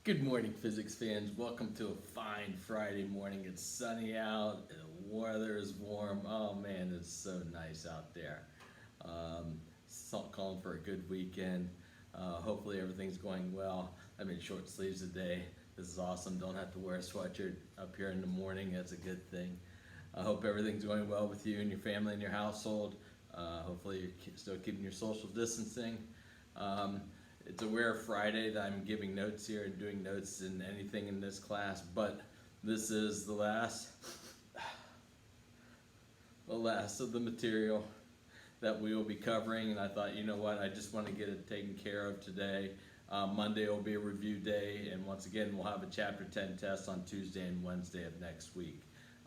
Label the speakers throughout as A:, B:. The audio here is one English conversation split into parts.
A: Good morning, physics fans. Welcome to a fine Friday morning. It's sunny out, the weather is warm. Oh man, it's so nice out there. Calling for a good weekend. Hopefully everything's going well. I'm in short sleeves today. This is awesome. Don't have to wear a sweatshirt up here in the morning. That's a good thing. I hope everything's going well with you and your family and your household. Hopefully you're still keeping your social distancing. It's a rare Friday that I'm giving notes here and doing notes in anything in this class, but this is the last of the material that we will be covering, and I thought, you know what, I just want to get it taken care of today. Monday will be a review day, and once again, we'll have a Chapter 10 test on Tuesday and Wednesday of next week.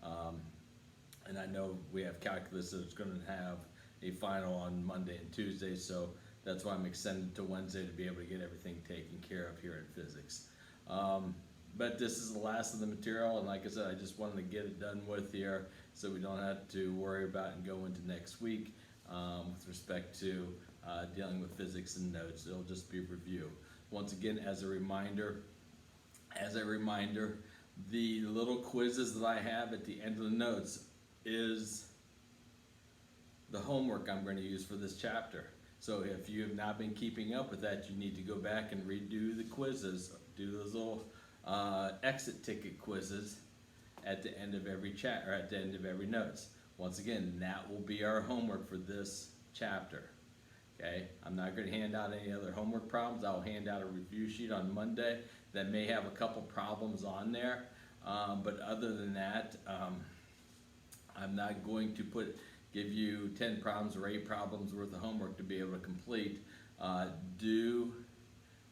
A: And I know we have calculus that's going to have a final on Monday and Tuesday, so that's why I'm extended to Wednesday to be able to get everything taken care of here at physics. But this is the last of the material, and like I said, I just wanted to get it done with here so we don't have to worry about and go into next week with respect to dealing with physics and notes. It'll just be a review. Once again, as a reminder, the little quizzes that I have at the end of the notes is the homework I'm going to use for this chapter. So if you have not been keeping up with that, you need to go back and redo the quizzes, do those little exit ticket quizzes at the end of every chat or at the end of every notes. Once again, that will be our homework for this chapter. Okay, I'm not going to hand out any other homework problems. I'll hand out a review sheet on Monday that may have a couple problems on there, but other than that, I'm not going to give you 10 problems or 8 problems worth of homework to be able to complete. Do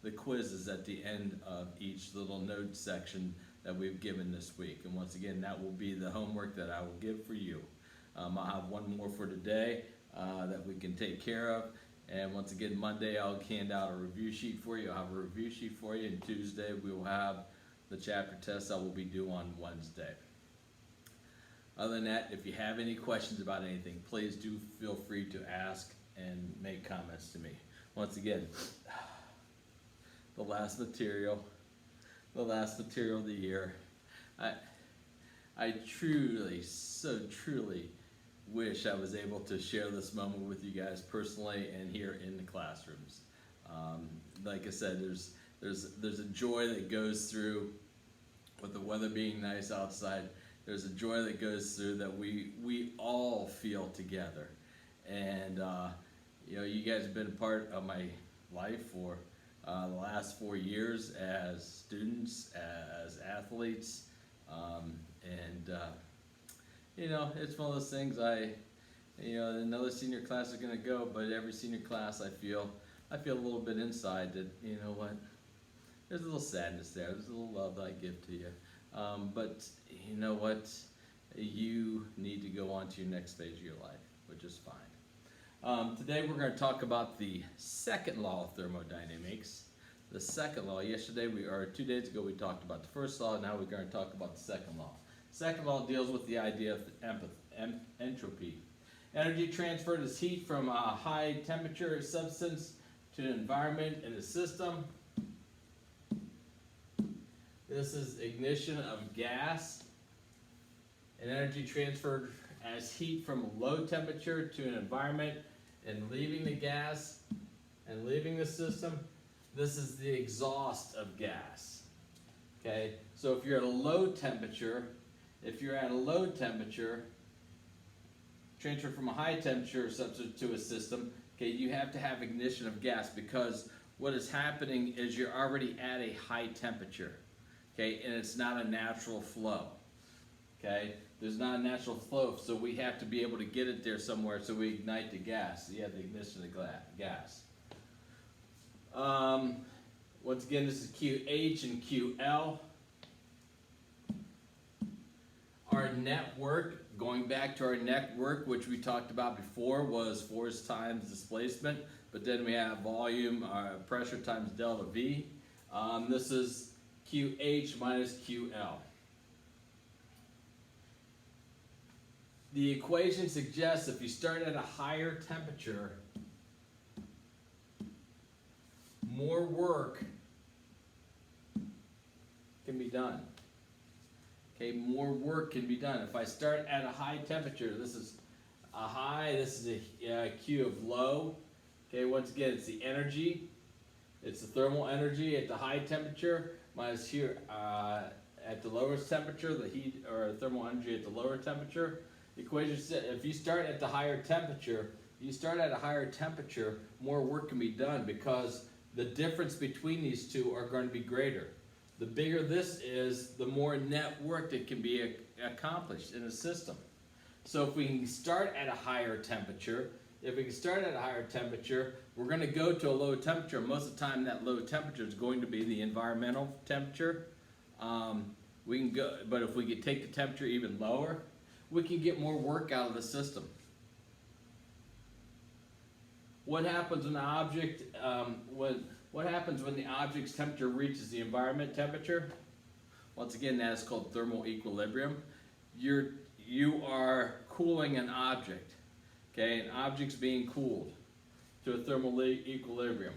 A: the quizzes at the end of each little note section that we've given this week. And once again, that will be the homework that I will give for you. I'll have one more for today that we can take care of. And once again, Monday I'll hand out a review sheet for you. I'll have a review sheet for you. And Tuesday we will have the chapter test that will be due on Wednesday. Other than that, if you have any questions about anything, please do feel free to ask and make comments to me. Once again, the last material of the year. I truly, so truly wish I was able to share this moment with you guys personally and here in the classrooms. Like I said, there's a joy that goes through with the weather being nice outside. There's a joy that goes through that we all feel together. And you guys have been a part of my life for the last 4 years as students, as athletes, it's one of those things. Another senior class is going to go, but every senior class I feel a little bit inside that, you know what, there's a little sadness there. There's a little love that I give to you. But you know what? You need to go on to your next stage of your life, which is fine. Today we're going to talk about the second law of thermodynamics. The second law. 2 days ago we talked about the first law. Now we're going to talk about the second law. Second law deals with the idea of entropy. Energy transferred as heat from a high temperature substance to an environment in a system. This is ignition of gas, and energy transferred as heat from a low temperature to an environment and leaving the gas and leaving the system. This is the exhaust of gas. Okay, so if you're at a low temperature, transfer from a high temperature substance to a system, okay, you have to have ignition of gas because what is happening is you're already at a high temperature. Okay, and it's not a natural flow. Okay, there's not a natural flow, so we have to be able to get it there somewhere, so we ignite the gas. You have the ignition of gas. Once again, this is QH and QL. Our network, going back to our network, which we talked about before, was force times displacement, but then we have volume, pressure times delta V. This is QH minus QL. The equation suggests if you start at a higher temperature, more work can be done. Okay, more work can be done. If I start at a high temperature, this is a high, this is a Q of low. Okay, once again, it's the energy. It's the thermal energy at the high temperature minus here at the lowest temperature, the heat or thermal energy at the lower temperature. The equation says if you start at the higher temperature, more work can be done because the difference between these two are going to be greater. The bigger this is, the more net work that can be accomplished in a system. So if we can start at a higher temperature, we're going to go to a low temperature. Most of the time that low temperature is going to be the environmental temperature. We can go, but if we could take the temperature even lower, we can get more work out of the system. What happens when the object, what happens when the object's temperature reaches the environment temperature? Once again, that is called thermal equilibrium. You are cooling an object. Okay, an object's being cooled to a thermal equilibrium.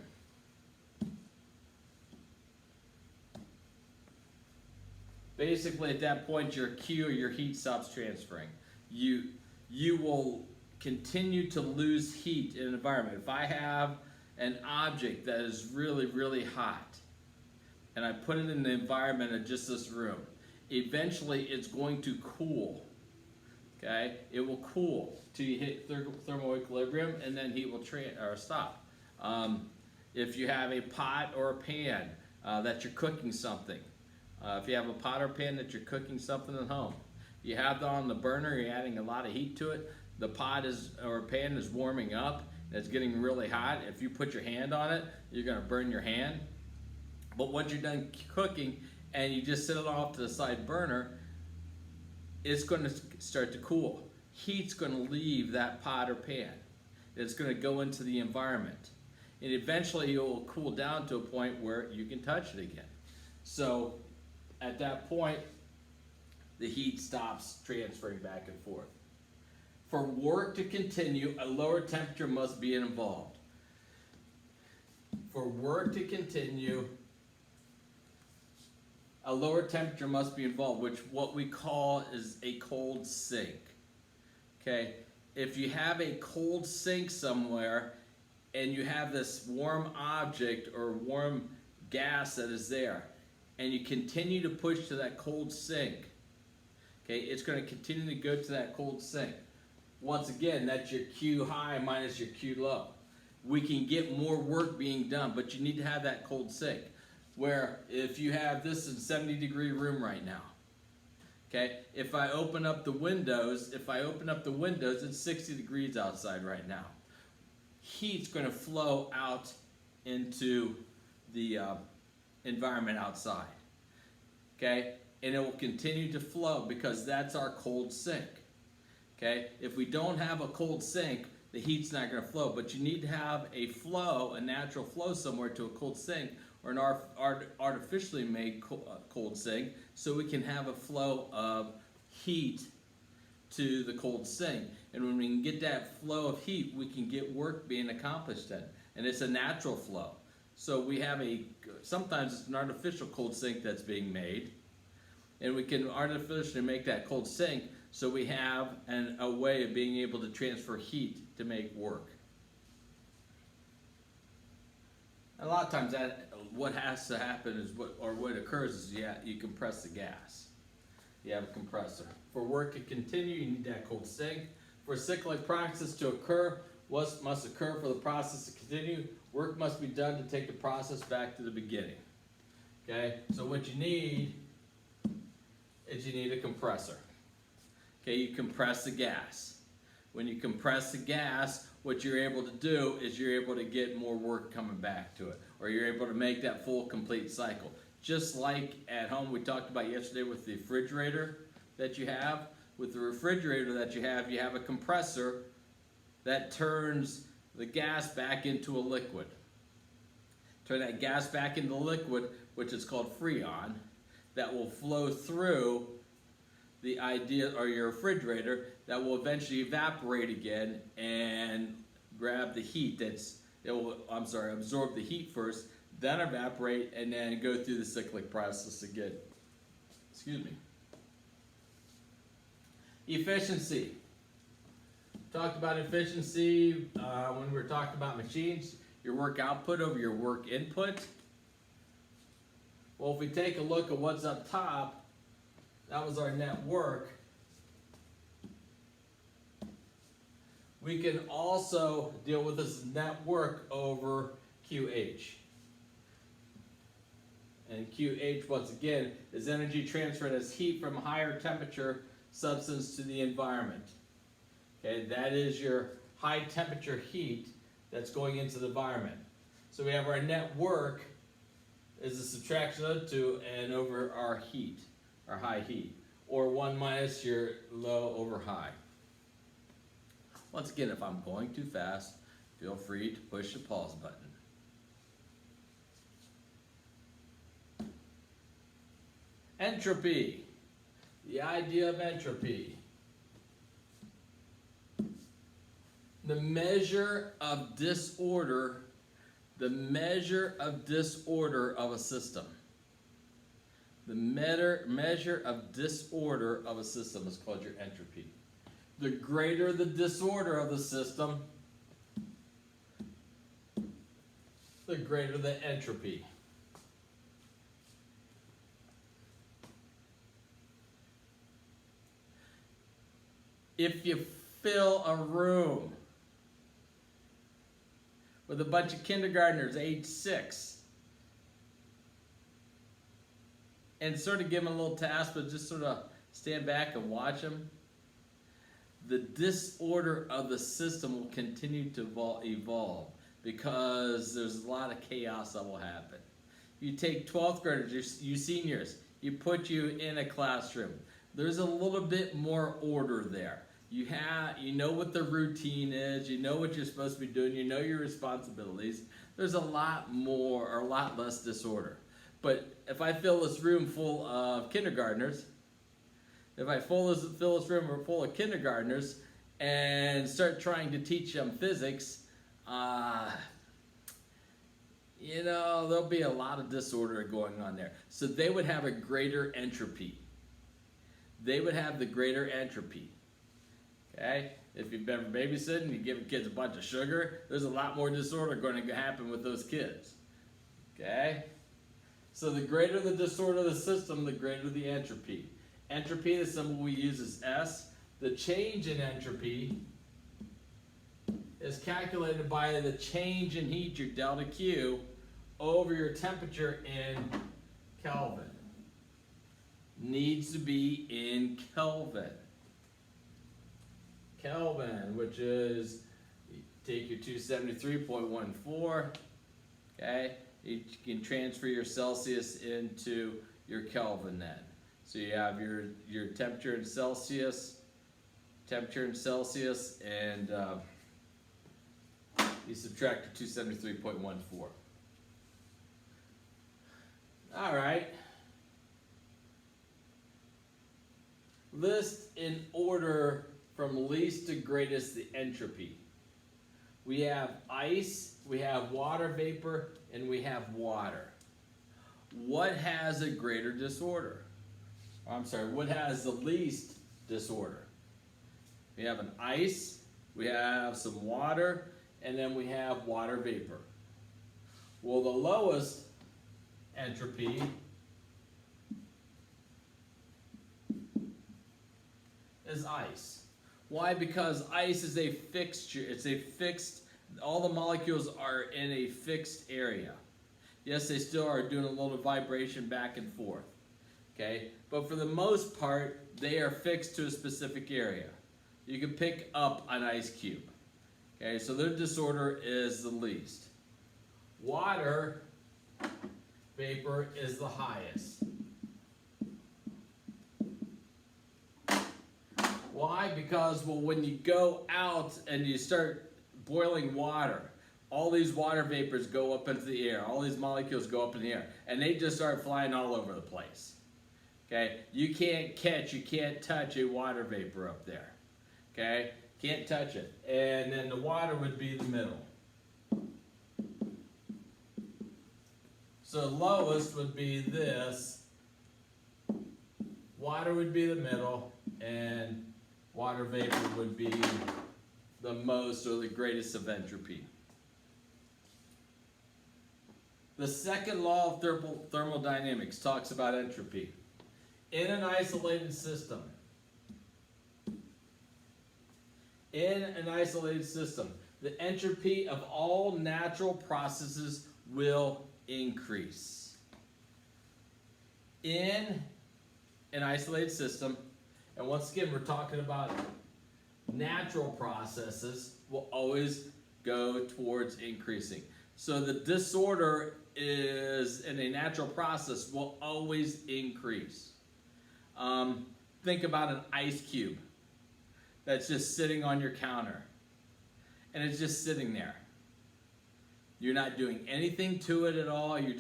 A: Basically, at that point, your Q or your heat stops transferring. You will continue to lose heat in an environment. If I have an object that is really, really hot, and I put it in the environment of just this room, eventually it's going to cool. Okay, it will cool till you hit thermal equilibrium, and then heat will stop. If you have a pot or a pan that you're cooking something, if you have a pot or pan that you're cooking something at home, you have that on the burner, you're adding a lot of heat to it, the pot or pan is warming up, and it's getting really hot. If you put your hand on it, you're going to burn your hand. But once you're done cooking and you just set it off to the side burner, it's going to start to cool. Heat's going to leave that pot or pan. It's going to go into the environment. And eventually it will cool down to a point where you can touch it again. So at that point, the heat stops transferring back and forth. For work to continue, a lower temperature must be involved. For work to continue, a lower temperature must be involved, which what we call is a cold sink. Okay, if you have a cold sink somewhere and you have this warm object or warm gas that is there, and you continue to push to that cold sink, okay, it's going to continue to go to that cold sink. Once again, that's your Q high minus your Q low. We can get more work being done, but you need to have that cold sink. Where if you have this in 70-degree room right now, okay, if I open up the windows, it's 60 degrees outside right now. Heat's going to flow out into the environment outside, okay, and it will continue to flow because that's our cold sink. Okay, if we don't have a cold sink, the heat's not going to flow, but you need to have a flow, a natural flow somewhere to a cold sink, or an artificially made cold sink, so we can have a flow of heat to the cold sink. And when we can get that flow of heat, we can get work being accomplished then. And it's a natural flow. So we have sometimes it's an artificial cold sink that's being made, and we can artificially make that cold sink so we have a way of being able to transfer heat to make work. And a lot of times what has to happen is what occurs is you compress the gas. You have a compressor. For work to continue, you need that cold sink. For a cyclic process to occur, what must occur for the process to continue? Work must be done to take the process back to the beginning. Okay, so what you need is a compressor. Okay, you compress the gas. When you compress the gas, what you're able to do is you're able to get more work coming back to it, or you're able to make that full complete cycle. Just like at home, we talked about yesterday with the refrigerator that you have. With the refrigerator that you have a compressor that turns the gas back into a liquid. Turn that gas back into liquid, which is called Freon, that will flow through your refrigerator, that will eventually evaporate again and grab the heat absorb the heat first, then evaporate, and then go through the cyclic process again Excuse me. Efficiency. Talked about efficiency when we were talking about machines, your work output over your work input. Well, if we take a look at what's up top, that was our net work. We can also deal with this net work over QH. And QH, once again, is energy transferred as heat from higher temperature substance to the environment. Okay, that is your high temperature heat that's going into the environment. So we have our net work is a subtraction of 2 and over our heat, our high heat. Or 1 minus your low over high. Once again, if I'm going too fast, feel free to push the pause button. Entropy. The idea of entropy. The measure of disorder, the measure of disorder of a system. The measure of disorder of a system is called your entropy. The greater the disorder of the system, the greater the entropy. If you fill a room with a bunch of kindergartners age 6 and sort of give them a little task, but just sort of stand back and watch them, the disorder of the system will continue to evolve because there's a lot of chaos that will happen. You take 12th graders, you seniors, you put you in a classroom. There's a little bit more order there. You know what the routine is, you know what you're supposed to be doing, you know your responsibilities. There's a lot more or a lot less disorder. But if I fill this room full of kindergartners, if I fill this room full of kindergartners and start trying to teach them physics, you know, there'll be a lot of disorder going on there. So they would have a greater entropy. They would have the greater entropy. Okay? If you've been babysitting, you give kids a bunch of sugar, there's a lot more disorder going to happen with those kids. Okay? So the greater the disorder of the system, the greater the entropy. Entropy, the symbol we use is S. The change in entropy is calculated by the change in heat, your delta Q, over your temperature in Kelvin. Needs to be in Kelvin. Kelvin, which is, you take your 273.14, okay? You can transfer your Celsius into your Kelvin then. So you have your temperature in Celsius, and you subtract the 273.14. All right. List in order from least to greatest the entropy. We have ice, we have water vapor, and we have water. What has a greater disorder? I'm sorry, what has the least disorder? We have an ice, we have some water, and then we have water vapor. Well, the lowest entropy is ice. Why? Because ice is a fixture. It's a fixed, all the molecules are in a fixed area. Yes, they still are doing a little vibration back and forth. Okay? But for the most part, they are fixed to a specific area. You can pick up an ice cube. Okay, so their disorder is the least. Water vapor is the highest. Why? Because, well, when you go out and you start boiling water, all these water vapors go up into the air. All these molecules go up in the air. And they just start flying all over the place. Okay? You can't catch, you can't touch a water vapor up there. Okay? Can't touch it. And then the water would be the middle. So lowest would be this. water would be the middle, and water vapor would be the most or the greatest of entropy. The second law of thermodynamics talks about entropy. In an isolated system, the entropy of all natural processes will increase. In an isolated system, and once again, we're talking about natural processes, will always go towards increasing. So the disorder is in a natural process will always increase. Think about an ice cube that's just sitting on your counter, and it's just sitting there. You're not doing anything to it at all. You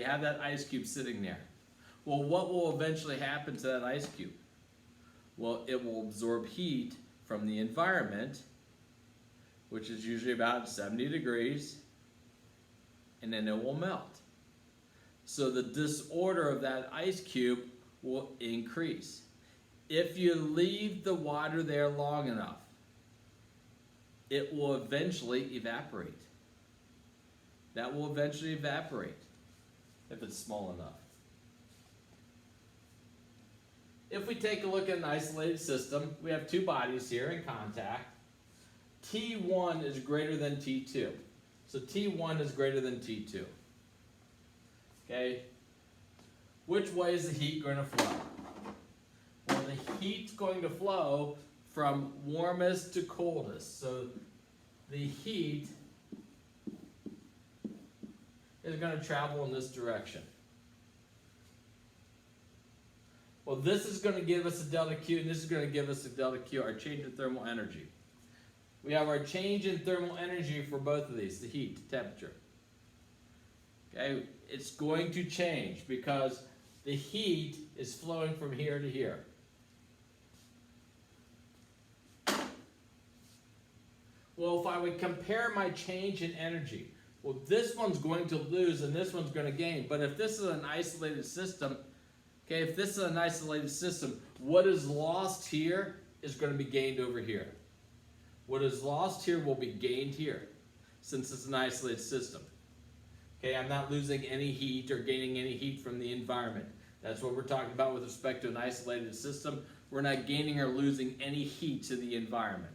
A: have that ice cube sitting there. Well, what will eventually happen to that ice cube? Well, it will absorb heat from the environment, which is usually about 70 degrees, and then it will melt. So the disorder of that ice cube will increase. If you leave the water there long enough, it will eventually evaporate. That will eventually evaporate if it's small enough. If we take a look at an isolated system, we have two bodies here in contact. T1 is greater than T2. So T1 is greater than T2. Okay? Which way is the heat going to flow? Well, the heat's going to flow from warmest to coldest. So the heat is going to travel in this direction. Well, this is going to give us a delta Q, and this is going to give us a delta Q, our change in thermal energy. We have our change in thermal energy for both of these, the heat, the temperature. Okay, it's going to change because the heat is flowing from here to here. Well, if I would compare my change in energy, well, this one's going to lose and this one's going to gain. But if this is an isolated system, okay, if this is an isolated system, what is lost here is going to be gained over here. What is lost here will be gained here, since it's an isolated system. Okay, I'm not losing any heat or gaining any heat from the environment. That's what we're talking about with respect to an isolated system. We're not gaining or losing any heat to the environment.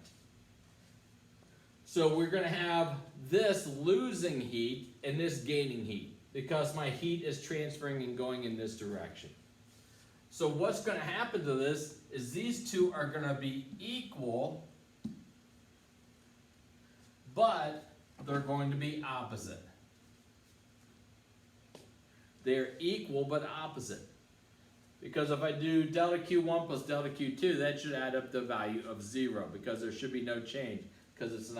A: So we're going to have this losing heat and this gaining heat because my heat is transferring and going in this direction. So what's going to happen to this is these two are going to be equal, but they're going to be opposite. They're equal but opposite. Because if I do delta Q1 plus delta Q2, that should add up the value of 0 because there should be no change because it's an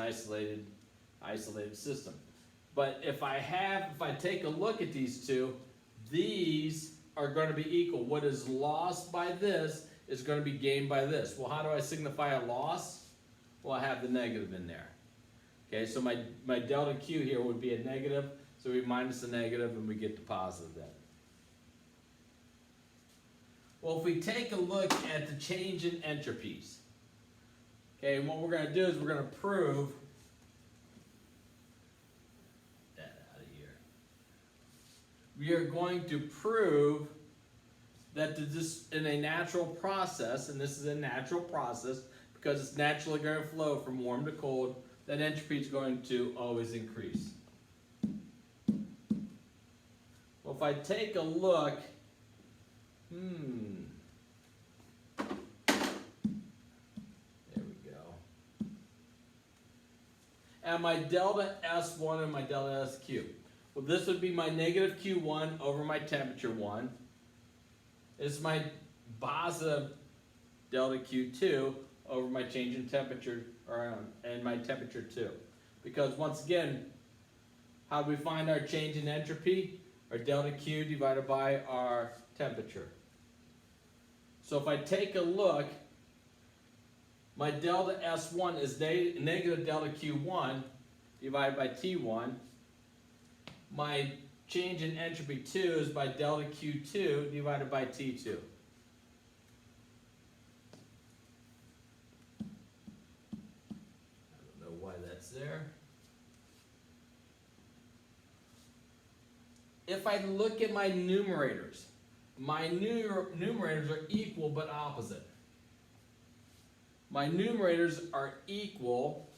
A: isolated system. But if I take a look at these two, these are going to be equal. What is lost by this is going to be gained by this. Well, how do I signify a loss? Well, I have the negative in there. Okay, so my delta Q here would be a negative, so we minus the negative and we get the positive then. Well, if we take a look at the change in entropies, okay, what we're going to do is we're going to prove that out of here. We are going to prove that this in a natural process, and this is a natural process because it's naturally going to flow from warm to cold, that entropy is going to always increase. Well, if I take a look, there we go. And my delta S1 and my delta SQ. Well, this would be my negative Q1 over my temperature 1. This is my positive delta Q2 over my change in temperature, and my temperature 2. Because once again, how do we find our change in entropy? Our delta Q divided by our temperature. So if I take a look, my delta S1 is negative delta Q1 divided by T1. My change in entropy 2 is by delta Q2 divided by T2. if I look at my numerators are equal but opposite. My numerators are equal,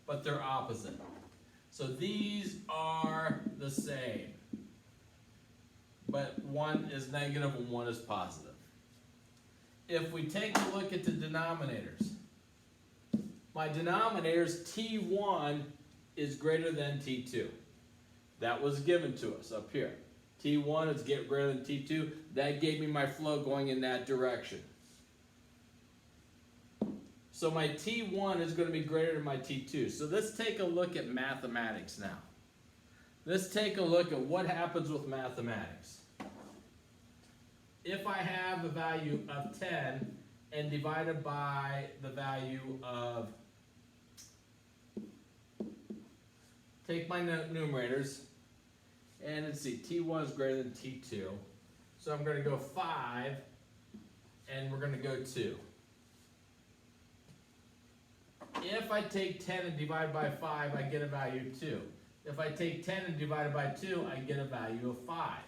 A: but they're opposite. So these are the same, but one is negative and one is positive. If we take a look at the denominators, my denominators, T1 is greater than T2. That was given to us up here. T1 is greater than T2. That gave me my flow going in that direction. So my T1 is going to be greater than my T2. So let's take a look at mathematics now. Let's take a look at what happens with mathematics. If I have a value of 10 and divided by the value of, take my numerators, and let's see, T1 is greater than T2. So I'm going to go 5, and we're going to go 2. If I take 10 and divide by 5, I get a value of 2. If I take 10 and divide it by 2, I get a value of 5.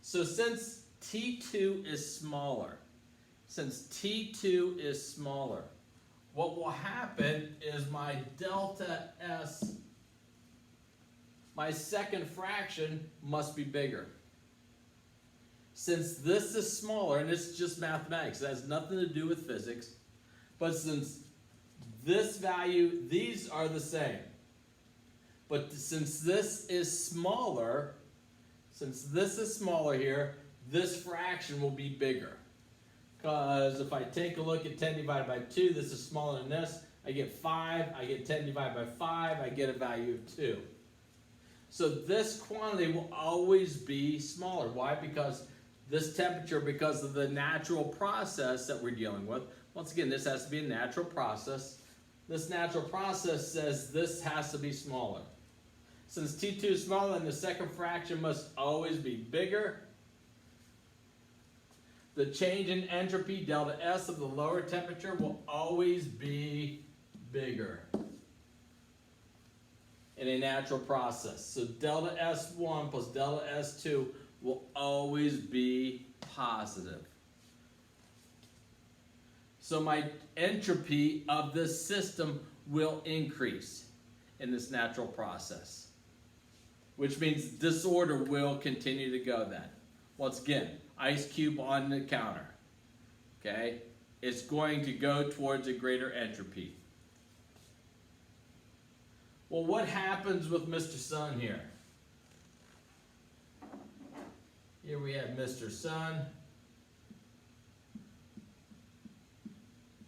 A: So since T2 is smaller, what will happen is my delta S, my second fraction, must be bigger. Since this is smaller, and it's just mathematics, it has nothing to do with physics, but since this value, these are the same. But since this is smaller here, this fraction will be bigger. Because if I take a look at 10 divided by 2, this is smaller than this. I get 5, I get 10 divided by 5, I get a value of 2. So this quantity will always be smaller. Why? Because this temperature, because of the natural process that we're dealing with. Once again, this has to be a natural process. This natural process says this has to be smaller. Since T2 is smaller, then the second fraction must always be bigger. The change in entropy, delta S, of the lower temperature will always be bigger in a natural process. So delta S1 plus delta S2 will always be positive. So my entropy of this system will increase in this natural process, which means disorder will continue to go then. Once again, ice cube on the counter, okay? It's going to go towards a greater entropy. Well, what happens with Mr. Sun here? Here we have Mr. Sun.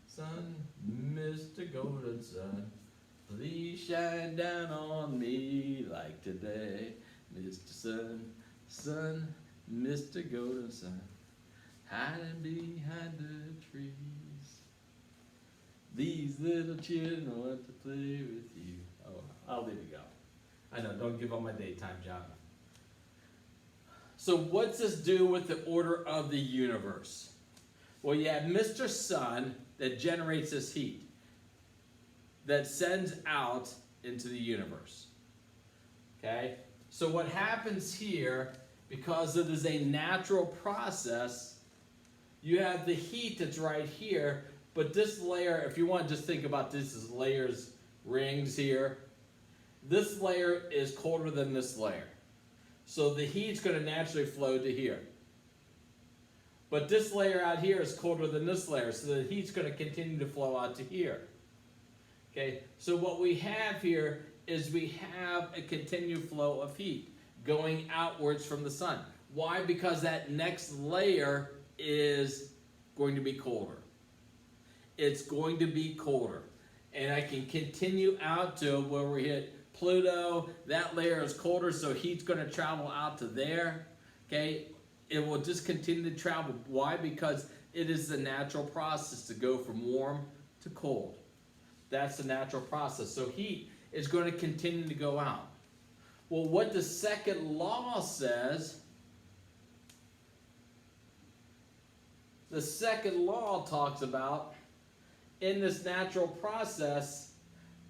A: Sun, Mr. Golden Sun, please shine down on me like today. Mr. Sun, Sun, Mr. Golden Sun, hiding behind the trees. These little children want to play with you. Oh, I'll leave it go. I know, don't give up my daytime job. So what's this do with the order of the universe? Well, you have Mr. Sun that generates this heat that sends out into the universe. Okay? So what happens here, because it is a natural process, you have the heat that's right here, but this layer, if you want to just think about this as layers, rings here, this layer is colder than this layer. So the heat's going to naturally flow to here. But this layer out here is colder than this layer, so the heat's going to continue to flow out to here. Okay, so what we have here is we have a continued flow of heat going outwards from the sun. Why? Because that next layer is going to be colder. It's going to be colder. And I can continue out to where we hit Pluto. That layer is colder, so heat's going to travel out to there. Okay, it will just continue to travel. Why? Because it is the natural process to go from warm to cold. That's the natural process. So heat is going to continue to go out. Well, what the second law says, the second law talks about in this natural process,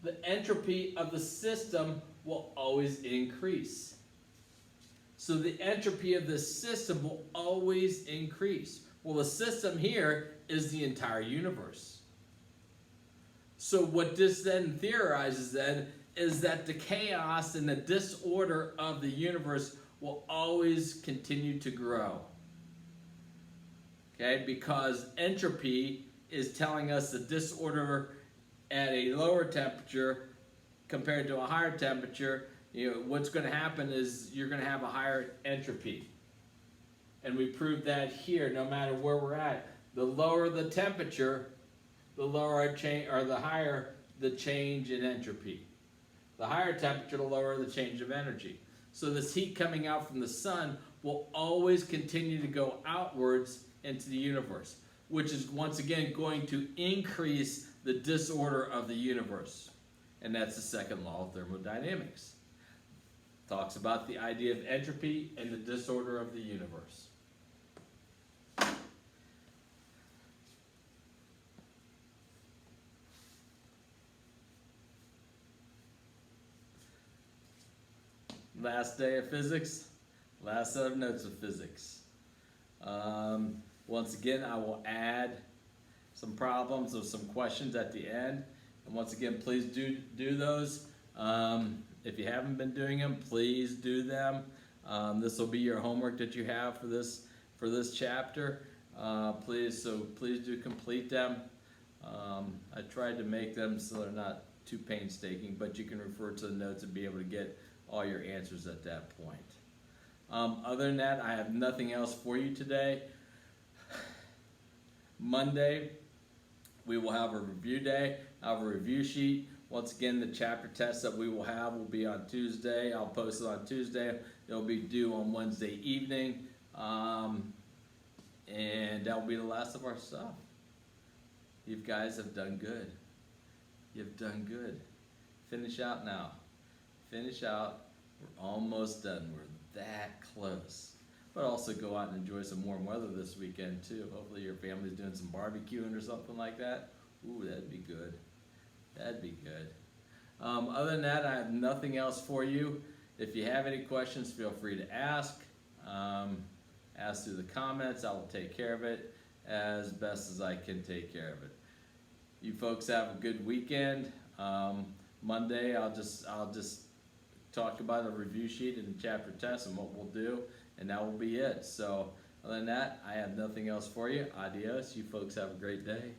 A: the entropy of the system will always increase. So the entropy of the system will always increase. Well, the system here is the entire universe. So what this then theorizes then is that the chaos and the disorder of the universe will always continue to grow. Okay, because entropy is telling us the disorder at a lower temperature compared to a higher temperature, what's going to happen is you're going to have a higher entropy. And we proved that here, no matter where we're at. The lower the temperature, the lower the higher the change in entropy. The higher temperature, the lower the change of energy. So this heat coming out from the sun will always continue to go outwards into the universe, which is once again going to increase the disorder of the universe. And that's the second law of thermodynamics. Talks about the idea of entropy and the disorder of the universe. Last day of physics, last set of notes of physics. Once again, I will add some problems or some questions at the end. And once again, please do those. If you haven't been doing them, please do them. This will be your homework that you have for this chapter. Please do complete them. I tried to make them so they're not too painstaking, but you can refer to the notes and be able to get all your answers at that point. Other than that, I have nothing else for you today. Monday, we will have a review day. I have a review sheet. Once again, the chapter test that we will have will be on Tuesday. I'll post it on Tuesday. It'll be due on Wednesday evening. And that will be the last of our stuff. You guys have done good. You've done good. Finish out now. Finish out. We're almost done. We're that close. But also go out and enjoy some warm weather this weekend too. Hopefully your family's doing some barbecuing or something like that. Ooh, that'd be good. That'd be good. Other than that, I have nothing else for you. If you have any questions, feel free to ask. Ask through the comments. I will take care of it as best as I can take care of it. You folks have a good weekend. Monday, I'll just talk about a review sheet and chapter test and what we'll do, and that will be it. So other than that, I have nothing else for you. Adios. You folks have a great day.